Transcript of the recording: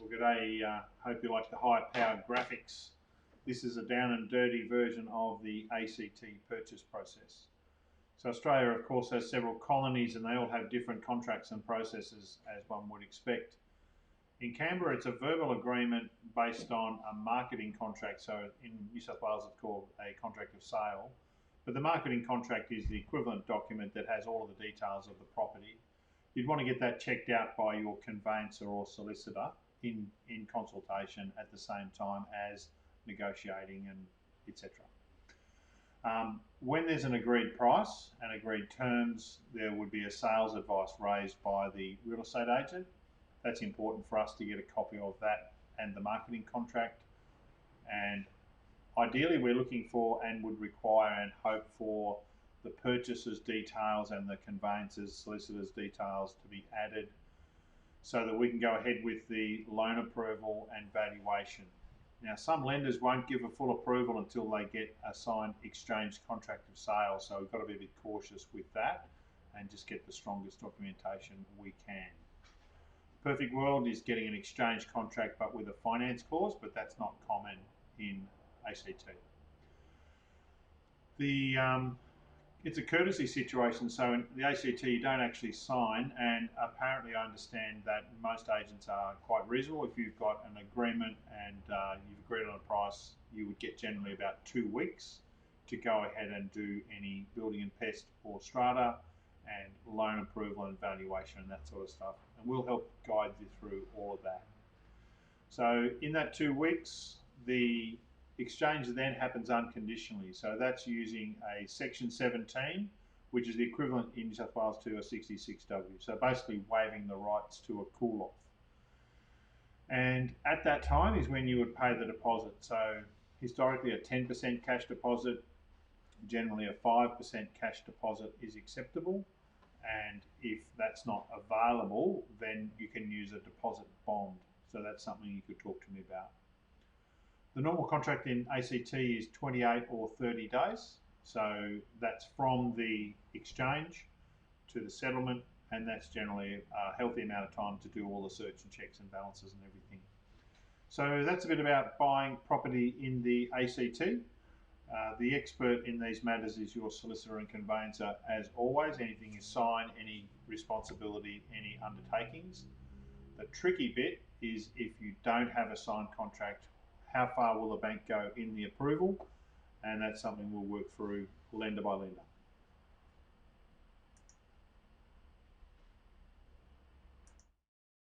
Well, g'day. Hope you like the high-powered graphics. This is a down and dirty version of the ACT purchase process. So Australia, of course, has several colonies and they all have different contracts and processes, as one would expect. In Canberra, it's a verbal agreement based on a marketing contract. So in New South Wales, it's called a contract of sale. But the marketing contract is the equivalent document that has all of the details of the property. You'd want to get that checked out by your conveyancer or solicitor in consultation at the same time as negotiating and etc. When there's an agreed price and agreed terms, there would be a sales advice raised by the real estate agent. That's important for us to get a copy of that and the marketing contract. And ideally, we're looking for and would require and hope for the purchaser's details and the conveyancer's solicitor's details to be added so that we can go ahead with the loan approval and valuation. Now, some lenders won't give a full approval until they get a signed exchange contract of sale, so we've got to be a bit cautious with that and just get the strongest documentation we can. Perfect world is getting an exchange contract but with a finance clause, but that's not common in ACT. It's a courtesy situation, so in the ACT you don't actually sign, and apparently I understand that most agents are quite reasonable. If you've got an agreement and you've agreed on a price, you would get generally about 2 weeks to go ahead and do any building and pest or strata and loan approval and valuation and that sort of stuff, and we'll help guide you through all of that. So in that 2 weeks, the exchange then happens unconditionally. So that's using a Section 17, which is the equivalent in New South Wales to a 66W. So basically waiving the rights to a cool-off. And at that time is when you would pay the deposit. So historically a 10% cash deposit, generally a 5% cash deposit is acceptable. And if that's not available, then you can use a deposit bond. So that's something you could talk to me about. The normal contract in ACT is 28 or 30 days. So that's from the exchange to the settlement, and that's generally a healthy amount of time to do all the search and checks and balances and everything. So that's a bit about buying property in the ACT. The expert in these matters is your solicitor and conveyancer as always. Anything you sign, any responsibility, any undertakings. The tricky bit is if you don't have a signed contract, how far will the bank go in the approval? And that's something we'll work through lender by lender.